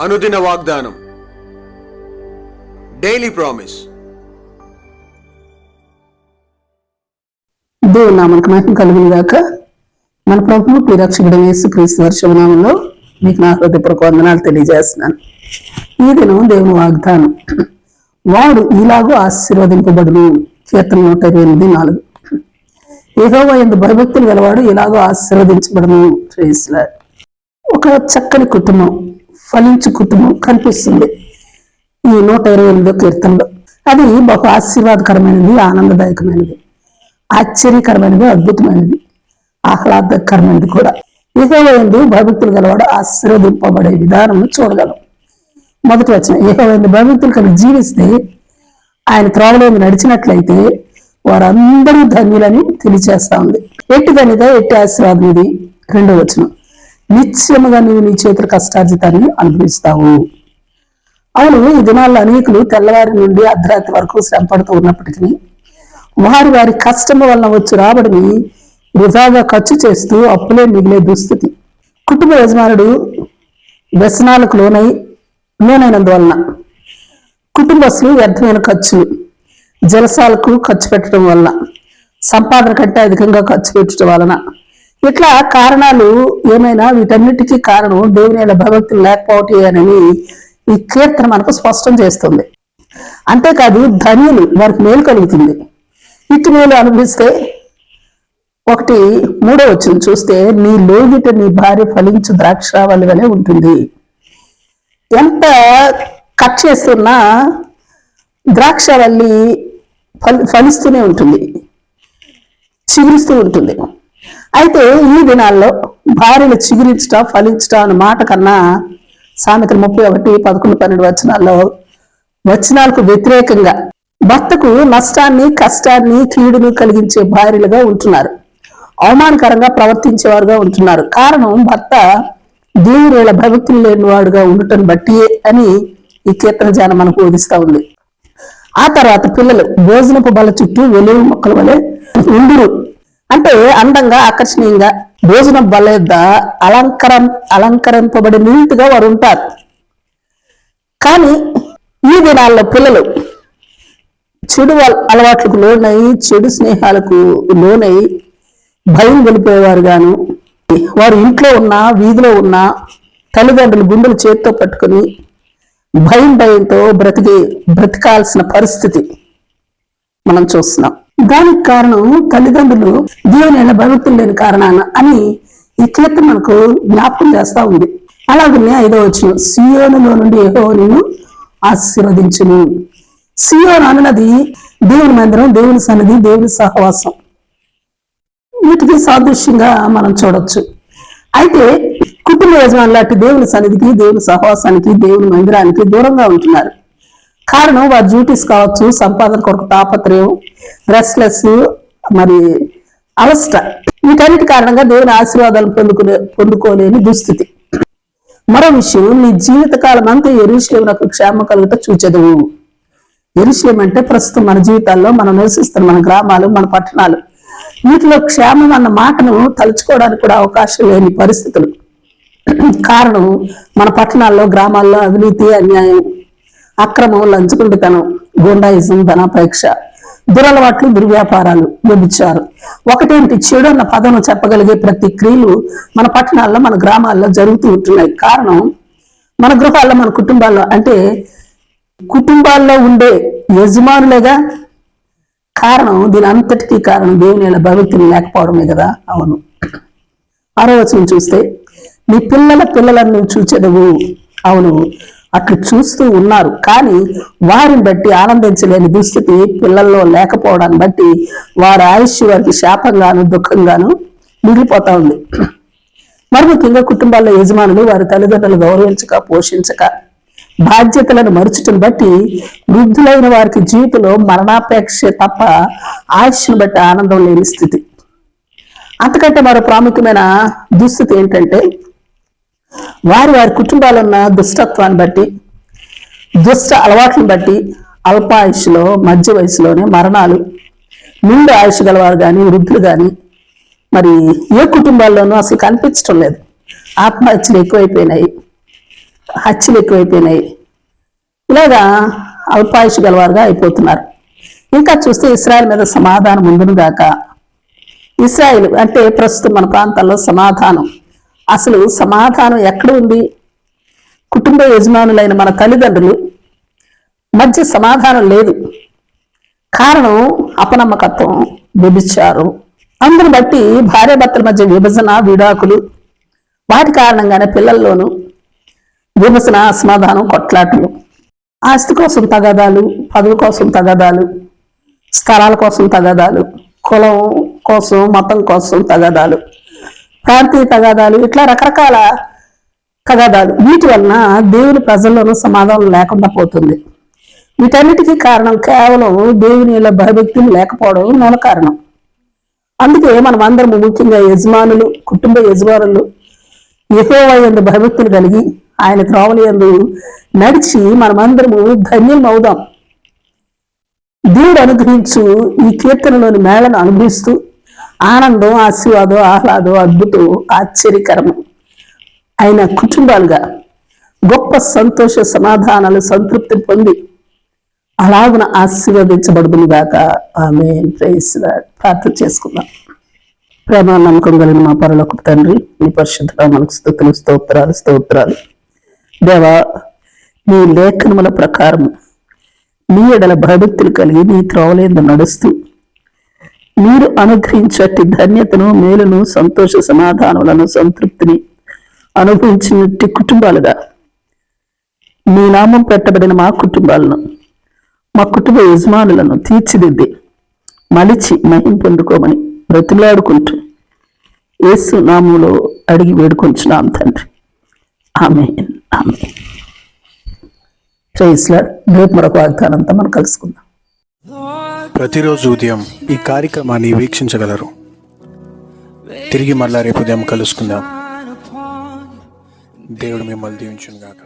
అనుదిన వాగ్దానం, daily promise. దేవుని నామమునకు మహిమ కలుగును గాక. మన ప్రభువు ప్రియరక్షకుడైన యేసుక్రీస్తు వారి శుభనామములో మీకు నా హృదయపూర్వక వందనాలు తెలియజేస్తున్నాను. ఈ దినం దేవుని వాగ్దానం, వాడు ఇలాగూ ఆశీర్వదింపబడును. కీర్తన 128:4. యెహోవా యందు భయభక్తులు గలవాడు ఇలాగూ ఆశీర్వదించబడును. Praise the lord. ఒక చక్కని కుటుంబం, ఫలించు కుటుంబం కనిపిస్తుంది ఈ 128వ కీర్తనలో. అది బహు ఆశీర్వాదకరమైనది, ఆనందదాయకమైనది, ఆశ్చర్యకరమైనది, అద్భుతమైనది, ఆహ్లాదకరమైనది కూడా. యెహోవా యందు భయభక్తులు గలవాడు ఆశీర్వదింపబడే విధానం చూడగలం. మొదటి వచనం, యెహోవా యందు భయభక్తులు కలిగి జీవిస్తే, ఆయన త్రోవలో నడిచినట్లయితే వారందరూ ధన్యులని తెలియజేస్తా ఉంది. ఎట్టి ధన్యత, ఎట్టి ఆశీర్వాదం ఇది. రెండో వచనం, నిశ్చయముగా నీవు నీ చేతుల కష్టార్జితాన్ని అనుభవిస్తావు. అవును, ఈ దినాల్లో అనేకులు తెల్లవారి నుండి అర్ధరాత్రి వరకు శ్రమ పడుతూ ఉన్నప్పటికీ వారి వారి కష్టము వలన వచ్చి రాబడిని వృధాగా ఖర్చు చేస్తూ అప్పులే మిగిలే దుస్థితి. కుటుంబ యజమానుడు వ్యసనాలకు లోనైనందువలన, కుటుంబస్తులు వ్యర్థమైన ఖర్చులు, జలసాలకు ఖర్చు పెట్టడం వలన, సంపాదన కంటే అధికంగా ఖర్చు పెట్టడం వలన, ఇట్లా కారణాలు ఏమైనా వీటన్నిటికీ కారణం దేవుని భయభక్తులు లేకపోవటమేనని ఈ కీర్తన మనకు స్పష్టం చేస్తుంది. అంతేకాదు, ధన్యులు, వారికి మేలు కలుగుతుంది. ఇటు మేలు అనుభవిస్తే, 3వ వచనం చూస్తే, నీ లోగిట నీ భార్య ఫలించు ద్రాక్షావళి వలె ఉంటుంది. ఎంత కట్ చేస్తున్నా ద్రాక్షావళి ఫలిస్తూనే ఉంటుంది, చిగురిస్తూ ఉంటుంది. అయితే ఈ దినాల్లో భార్యలు చిగురించట, ఫలించట అన్న మాట కన్నా సామెతలు 31:11-12 వచనాలకు వ్యతిరేకంగా భర్తకు నష్టాన్ని, కష్టాన్ని, కీడును కలిగించే భార్యలుగా ఉంటున్నారు, అవమానకరంగా ప్రవర్తించేవారుగా ఉంటున్నారు. కారణం భర్త దేవుని భయభక్తులు లేని వాడుగా ఉండటం బట్టి అని ఈ కీర్తన జానం మనకు బోధిస్తా ఉంది. ఆ తర్వాత పిల్లలు భోజనపు బల చుట్టూ వెలుగు మొక్కల వలె ఉండురు. అంటే అందంగా, ఆకర్షణీయంగా భోజనం బల యొద్ద అలంకరింపబడి నీటుగా వారు ఉంటారు. కానీ ఈ దినాల్లో పిల్లలు చెడు అలవాట్లకు లోనై, చెడు స్నేహాలకు లోనై భయం గెలిపేవారు గాను, వారు ఇంట్లో ఉన్నా, వీధిలో ఉన్నా తల్లిదండ్రులు గుండెలు చేతితో పట్టుకుని భయంతో బ్రతకాల్సిన పరిస్థితి మనం చూస్తున్నాం. దానికి కారణం తల్లిదండ్రులు దేవుని భయభక్తులు లేని కారణాన అని ఈ కీర్తన మనకు జ్ఞాపకం చేస్తా ఉంది. అలాగే 5వ వచనం, సియోనులో నుండి యెహోవా నిన్ను ఆశీర్వదించును. సియోను అన్నది దేవుని మందిరం, దేవుని సన్నిధి, దేవుని సహవాసం. వీటికి సాదృశ్యంగా మనం చూడొచ్చు. అయితే కుటుంబ యజమానులు అటు దేవుని సన్నిధికి, దేవుని సహవాసానికి, దేవుని మందిరానికి దూరంగా ఉంటున్నారు. కారణం వారి డ్యూటీస్ కావచ్చు, సంపాదన కొరకు తాపత్రయం, రెస్ట్లెస్, మరి అలస్ట, వీటన్నిటి కారణంగా దేవుని ఆశీర్వాదాలు పొందుకోలేని దుస్థితి. మరో విషయం, నీ జీవితకాలం అంతా యెరూషలేమునకు క్షేమ కలుగుట చూచెదవు. యెరూషలేం అంటే ప్రస్తుతం మన జీవితాల్లో మనం నివసిస్తున్న మన గ్రామాలు, మన పట్టణాలు. వీటిలో క్షేమం అన్న మాటను తలుచుకోవడానికి కూడా అవకాశం లేని పరిస్థితులు. కారణం మన పట్టణాల్లో, గ్రామాల్లో అవినీతి, అన్యాయం, అక్రమం, లంచగొండితనం, గూండాయిజం, ధనాపేక్ష, దురలవాట్లు, దుర్వ్యాపారాలు, వ్యభిచారం, ఒకటేంటి చెడు అన్న పదం చెప్పగలిగే ప్రతి క్రియలు మన పట్టణాల్లో, మన గ్రామాల్లో జరుగుతూ ఉంటున్నాయి. కారణం మన గృహాల్లో, మన కుటుంబాల్లో, అంటే కుటుంబాల్లో ఉండే యజమానులేగా కారణం. దీని అంతటికీ కారణం దేవుని భయభక్తులు లేకపోవడమే కదా. అవును. 6వ వచనం చూస్తే, నీ పిల్లలను నువ్వు చూచెదవు. అవును, అట్లు చూస్తూ ఉన్నారు, కానీ వారిని బట్టి ఆనందించలేని దుస్థితి పిల్లల్లో లేకపోవడాన్ని బట్టి వారి ఆయుష్ వారికి శాపంగాను, దుఃఖంగాను మిగిలిపోతా ఉంది. మరి ముఖ్యంగా కుటుంబాల్లో యజమానులు వారి తల్లిదండ్రులు గౌరవించక, పోషించక, బాధ్యతలను మరుచటం బట్టి వృద్ధులైన వారికి జీవితంలో మరణాపేక్ష తప్ప ఆయుష్ను బట్టి ఆనందం లేని స్థితి. అంతకంటే మరో ప్రాముఖ్యమైన దుస్థితి ఏంటంటే, వారి కుటుంబాలు ఉన్న దుష్టత్వాన్ని బట్టి, దుష్ట అలవాట్లను బట్టి అల్పాయుష్లో, మధ్య వయసులోనే మరణాలు, నిండు ఆయుష్ గలవారు కానీ, వృద్ధులు కానీ మరి ఏ కుటుంబాల్లోనూ అసలు కనిపించడం లేదు. ఆత్మహత్యలు ఎక్కువైపోయినాయి. హత్యలు ఎక్కువైపోయినాయి. ఇలాగా అల్పాయుష్ గలవారుగా అయిపోతున్నారు. ఇంకా చూస్తే ఇశ్రాయేల్ మీద సమాధానం ఉండును గాక. ఇశ్రాయేల్ అంటే ప్రస్తుతం మన ప్రాంతాల్లో సమాధానం, అసలు సమాధానం ఎక్కడ ఉంది? కుటుంబ యజమానులైన మన తల్లిదండ్రులు మధ్య సమాధానం లేదు. కారణం అపనమ్మకత్వం, వ్యభిచారం. అందును బట్టి భార్యాభర్తల మధ్య విభజన, విడాకులు, వాటి కారణంగానే పిల్లల్లోనూ విభజన, అసమాధానం, కొట్లాటలు, ఆస్తి కోసం తగాదాలు, పదవి కోసం తగాదాలు, స్థలాల కోసం తగాదాలు, కులం కోసం, మతం కోసం తగాదాలు, ప్రాంతీయ తగాదాలు, ఇట్లా రకరకాల తగాదాలు. వీటి వలన దేవుని ప్రజల్లోనూ సమాధానం లేకుండా పోతుంది. వీటన్నిటికీ కారణం కేవలం దేవుని భయభక్తులు లేకపోవడం మూల కారణం. అందుకే మనం అందరం, ముఖ్యంగా యజమానులు, కుటుంబ యజమానులు, యెహోవా యందు భయభక్తులు కలిగి ఆయన త్రోవల యందు నడిచి మనమందరము ధన్యం అవుదాం. దేవుడు అనుగ్రహించు ఈ కీర్తనలోని మేళను అనుభవిస్తూ ఆనందం, ఆశీర్వాదం, ఆహ్లాదం, అద్భుతం, ఆశ్చర్యకరము అయిన కుటుంబాలుగా గొప్ప సంతోష సమాధానాలు, సంతృప్తిని పొంది అలాగున ఆశీర్వదించబడుదును గాక. ఆమేన్. Praise the lord. ప్రార్థన చేసుకుందాం. ప్రేమ నమ్మకం కలిగిన మా పరలోకపు తండ్రి, నీ పరిశుద్ధ నామమునకు స్తుతులు, స్తోత్రాలు. దేవా, నీ లేఖనముల ప్రకారం నీ ఎడల భయభక్తులు కలిగి నీ త్రోవలందు నడుస్తూ మీరు అనుగ్రహించటి ధన్యతను, మేలును, సంతోష సమాధానములను, సంతృప్తిని అనుభవించినట్టి కుటుంబాలుగా నీ నామం పెట్టబడిన మా కుటుంబాలను, మా కుటుంబ యజమానులను తీర్చిదిద్ది మలిచి మహిమ పొందుకోమని బ్రతిమలాడుకుంటూ యేసు నామములో అడిగి వేడుకొంచున్నాం తండ్రి. ఆమేన్. ఆమేన్. Praise lord. రేపు మరొక వాగ్దానంతో మనం కలుసుకుందాం. ప్రతిరోజు ఉదయం ఈ కార్యక్రమాన్ని వీక్షించగలరు. తిరిగి మళ్ళా రేపు ఉదయం కలుసుకుందాం. దేవుడు మిమ్మల్ని దీవించును గాక.